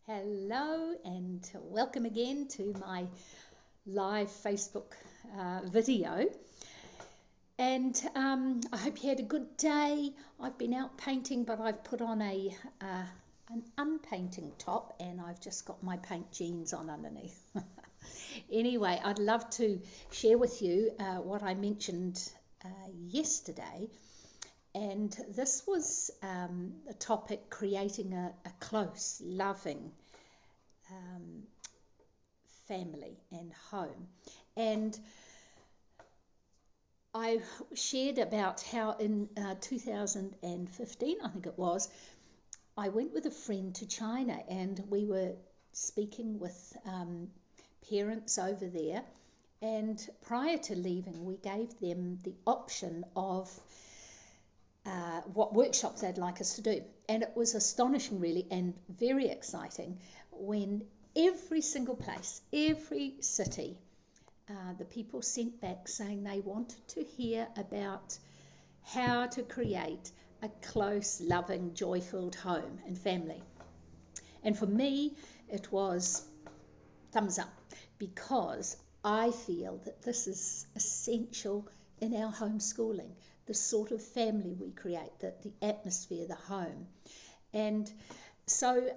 Hello and welcome again to my live Facebook video. And I hope you had a good day. I've been out painting, but I've put on an unpainting top and I've just got my paint jeans on underneath. Anyway, I'd love to share with you what I mentioned yesterday. And this was a topic, creating a close, loving family and home. And I shared about how in 2015, I think it was, I went with a friend to China and we were speaking with parents over there. And prior to leaving, we gave them the option of what workshops they'd like us to do. And it was astonishing, really, and very exciting when every single place, every city, the people sent back saying they wanted to hear about how to create a close, loving, joy-filled home and family. And for me, it was thumbs up, because I feel that this is essential in our homeschooling, the sort of family we create, the atmosphere, the home. And so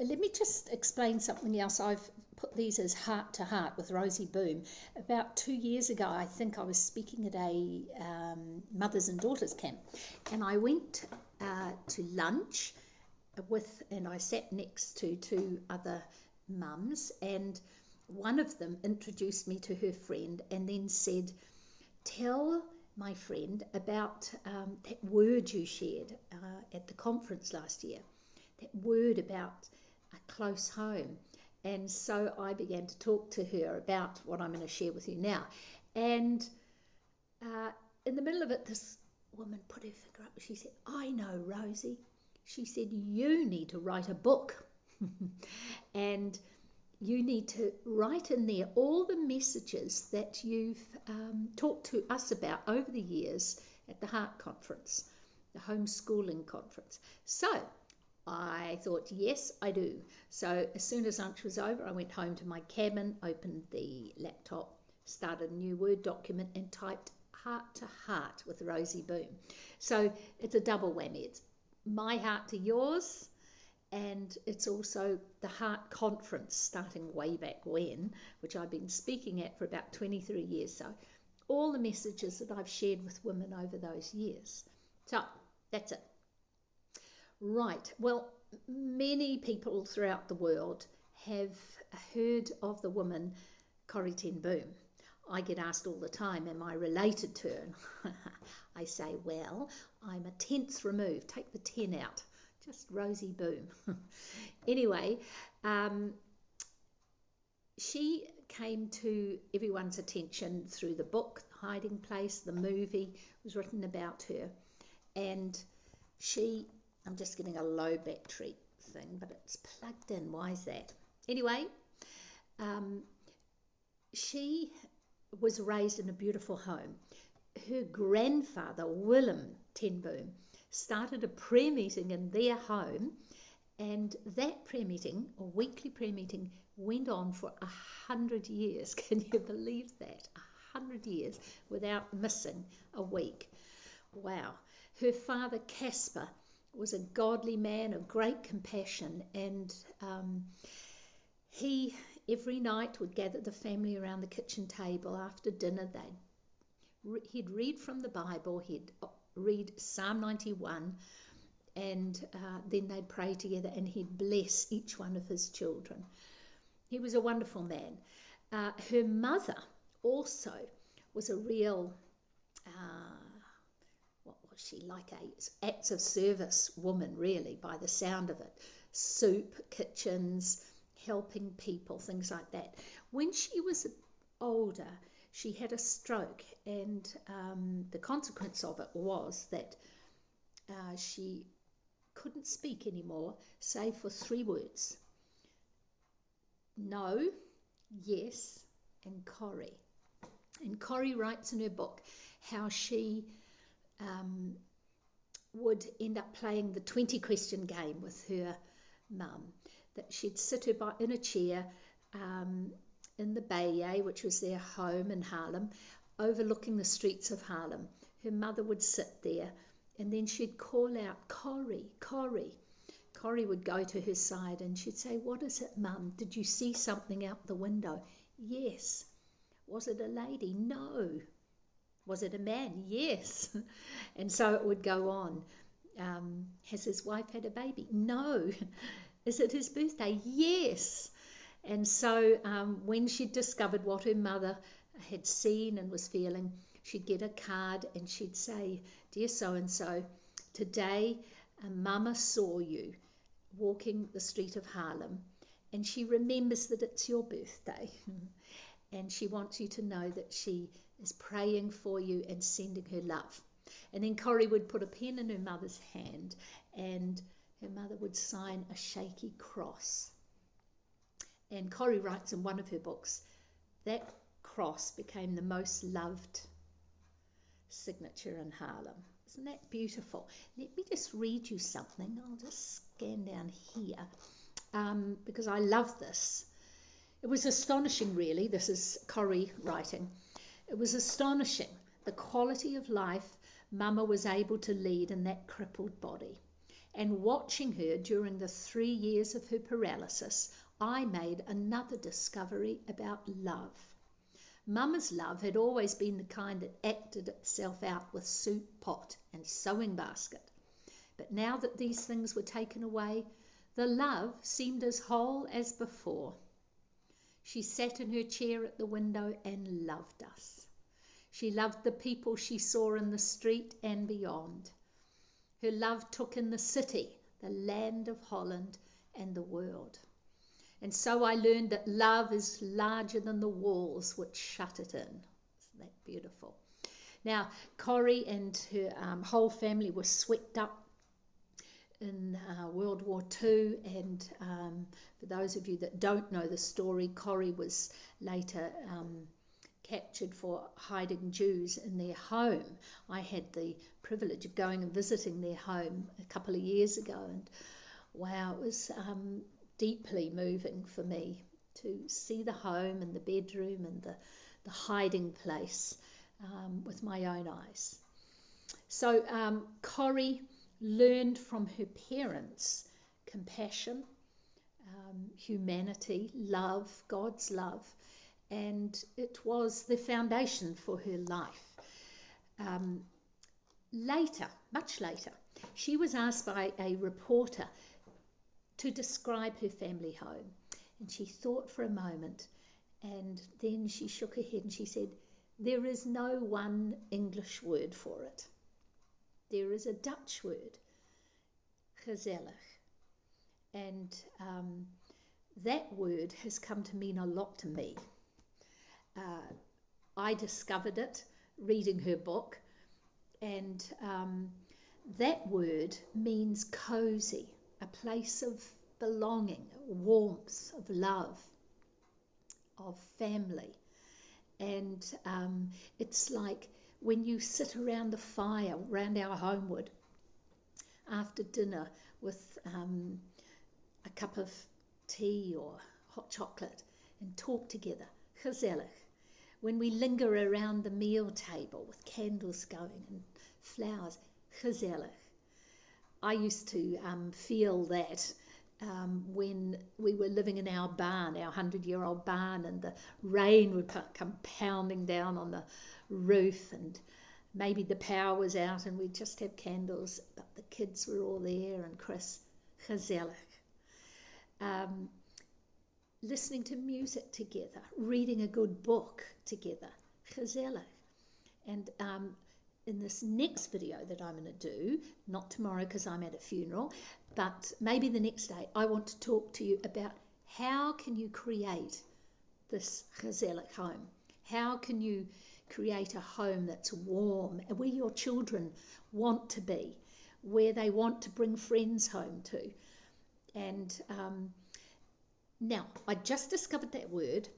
let me just explain something else. I've put these as heart to heart with Rosie Boom. About 2 years ago, I think I was speaking at a mothers and daughters camp, and I went to lunch and I sat next to two other mums, and one of them introduced me to her friend and then said, "Tell my friend about that word you shared at the conference last year, that word about a close home." And so I began to talk to her about what I'm going to share with you now. And in the middle of it, this woman put her finger up. She said, "I know, Rosie." She said, "You need to write a book." And you need to write in there all the messages that you've talked to us about over the years at the Heart Conference, the homeschooling conference. So I thought, yes, I do. So as soon as lunch was over, I went home to my cabin, opened the laptop, started a new Word document and typed Heart to Heart with Rosie Boom. So it's a double whammy. It's my heart to yours, and it's also the Heart Conference, starting way back when, which I've been speaking at for about 23 years. So all the messages that I've shared with women over those years. So that's it. Right. Well, many people throughout the world have heard of the woman Corrie Boom. I get asked all the time, am I related to her? I say, well, I'm a tenth removed. Take the 10 out. Just Rosie Boom. Anyway, she came to everyone's attention through the book, The Hiding Place. The movie was written about her. And I'm just getting a low battery thing, but it's plugged in. Why is that? Anyway, she was raised in a beautiful home. Her grandfather, Willem ten Boom, started a prayer meeting in their home, and that prayer meeting, or weekly prayer meeting, went on for 100 years. Can you believe that? 100 years without missing a week. Wow. Her father, Casper, was a godly man of great compassion, and he every night would gather the family around the kitchen table after dinner. He'd read from the Bible, he'd read Psalm 91, and then they'd pray together, and he'd bless each one of his children. He was a wonderful man. Her mother also was a real, what was she, like a acts of service woman, really, by the sound of it. Soup, kitchens, helping people, things like that. When she was older, she had a stroke, and the consequence of it was that she couldn't speak anymore, save for 3 words: no, yes, and Corrie. And Corrie writes in her book how she would end up playing the 20-question game with her mum. that she'd sit her in a chair in the Bayou, which was their home in Harlem, overlooking the streets of Harlem. Her mother would sit there, and then she'd call out, "Corrie, Corrie." Corrie would go to her side and she'd say, "What is it, Mum? Did you see something out the window?" "Yes." "Was it a lady?" "No." "Was it a man?" "Yes." And so it would go on. Has his wife had a baby? "No." "Is it his birthday?" "Yes." And so when she discovered what her mother had seen and was feeling, she'd get a card and she'd say, "Dear so-and-so, today Mama saw you walking the street of Harlem, and she remembers that it's your birthday, and she wants you to know that she is praying for you and sending her love." And then Corrie would put a pen in her mother's hand, and her mother would sign a shaky cross. And Corrie writes in one of her books, that cross became the most loved signature in Harlem. Isn't that beautiful? Let me just read you something. I'll just scan down here because I love this. It was astonishing, really. This is Corrie writing. It was astonishing the quality of life Mama was able to lead in that crippled body. And watching her during the 3 years of her paralysis, I made another discovery about love. Mama's love had always been the kind that acted itself out with soup pot and sewing basket. But now that these things were taken away, the love seemed as whole as before. She sat in her chair at the window and loved us. She loved the people she saw in the street and beyond. Her love took in the city, the land of Holland, and the world. And so I learned that love is larger than the walls which shut it in. Isn't that beautiful? Now, Corrie and her whole family were swept up in World War II, and for those of you that don't know the story, Corrie was later captured for hiding Jews in their home. I had the privilege of going and visiting their home a couple of years ago, and wow, it was deeply moving for me to see the home and the bedroom and the hiding place with my own eyes. So Corrie learned from her parents compassion, humanity, love, God's love, and it was the foundation for her life. Later, much later, she was asked by a reporter to describe her family home, and she thought for a moment, and then she shook her head and she said, "There is no one English word for it. There is a Dutch word, Gezellig, and that word has come to mean a lot to me. I discovered it reading her book, and that word means cosy, a place of belonging, warmth, of love, of family. And it's like when you sit around the fire, around our homewood, after dinner with a cup of tea or hot chocolate and talk together, gezellig. When we linger around the meal table with candles going and flowers, gezellig. I used to feel that when we were living in our barn, our 100-year-old barn, and the rain would come pounding down on the roof, and maybe the power was out and we'd just have candles, but the kids were all there, and Chris, gezellig. Listening to music together, reading a good book together, gezellig. And in this next video that I'm going to do, not tomorrow because I'm at a funeral, but maybe the next day, I want to talk to you about how can you create this gezellig home? How can you create a home that's warm, where your children want to be, where they want to bring friends home to? And now, I just discovered that word,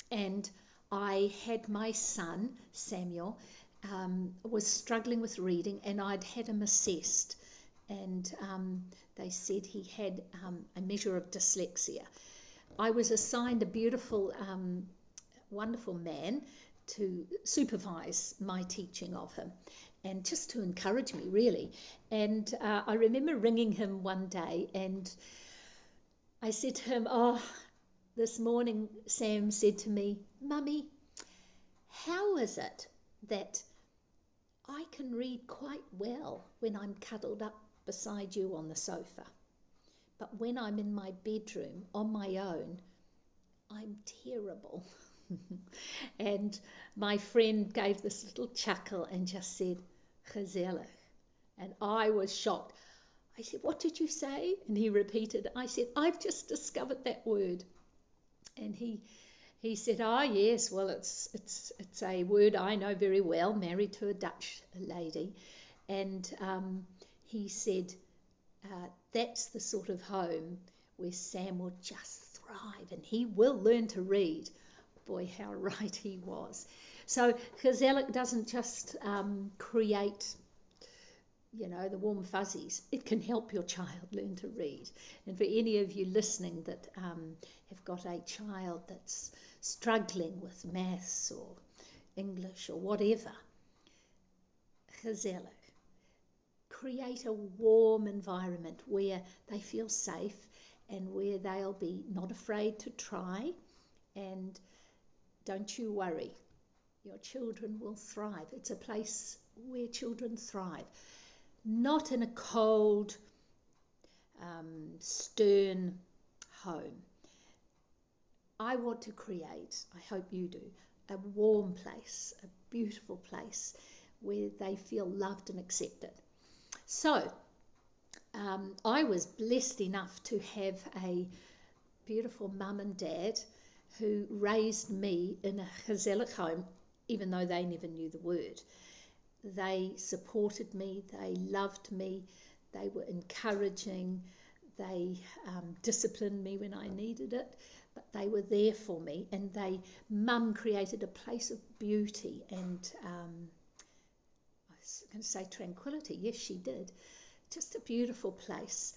and I had my son, Samuel, was struggling with reading, and I'd had him assessed. and they said he had a measure of dyslexia. I was assigned a beautiful, wonderful man to supervise my teaching of him and just to encourage me, really. And I remember ringing him one day, and I said to him, "Oh, this morning Sam said to me, 'Mummy, how is it that I can read quite well when I'm cuddled up beside you on the sofa, but when I'm in my bedroom on my own, I'm terrible?'" And my friend gave this little chuckle and just said, "Gezellig." And I was shocked. I said, "What did you say?" And he repeated. I said, "I've just discovered that word." And he said, "Ah, yes, well, it's a word I know very well, married to a Dutch lady." And he said, "That's the sort of home where Sam will just thrive and he will learn to read." Boy, how right he was. So Gezellig doesn't just create, the warm fuzzies. It can help your child learn to read. And for any of you listening that have got a child that's struggling with maths or English or whatever, Gezellig. Create a warm environment where they feel safe and where they'll be not afraid to try. And don't you worry, your children will thrive. It's a place where children thrive, not in a cold, stern home. I want to create, I hope you do, a warm place, a beautiful place where they feel loved and accepted. So, I was blessed enough to have a beautiful mum and dad who raised me in a Gezellig home, even though they never knew the word. They supported me, they loved me, they were encouraging, they disciplined me when I needed it, but they were there for me, and Mum created a place of beauty and I was going to say tranquility. Yes, she did. Just a beautiful place.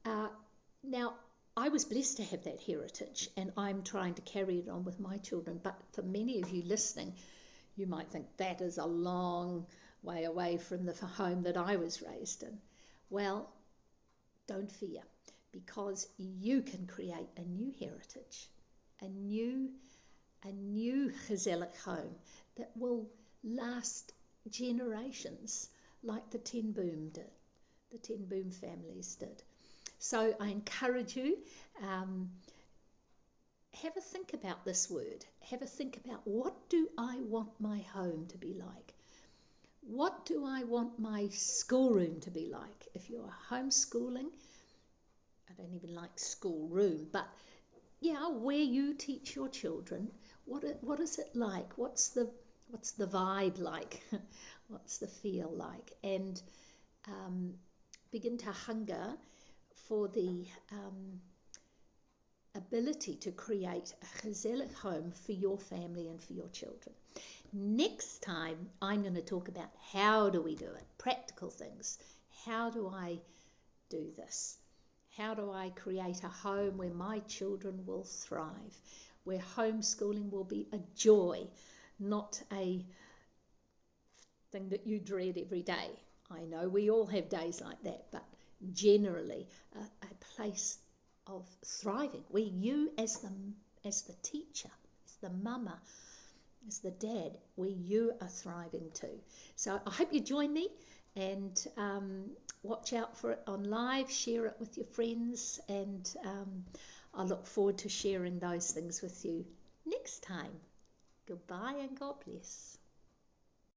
Now, I was blessed to have that heritage, and I'm trying to carry it on with my children. But for many of you listening, you might think that is a long way away from the home that I was raised in. Well, don't fear, because you can create a new heritage, a new Gezellig home that will last generations, like the Ten Boom did, the Ten Boom families did. So I encourage you, have a think about this word. Have a think about, what do I want my home to be like? What do I want my schoolroom to be like? If you're homeschooling, I don't even like schoolroom, but yeah, where you teach your children, what is it like? What's the vibe like? What's the feel like? And begin to hunger for the ability to create a Gezellig home for your family and for your children. Next time, I'm going to talk about how do we do it, practical things. How do I do this? How do I create a home where my children will thrive, where homeschooling will be a joy, not a thing that you dread every day? I know we all have days like that, but generally a place of thriving, where you as the teacher, as the mama, as the dad, where you are thriving too. So I hope you join me, and watch out for it on live, share it with your friends, and I look forward to sharing those things with you next time. Goodbye and God bless.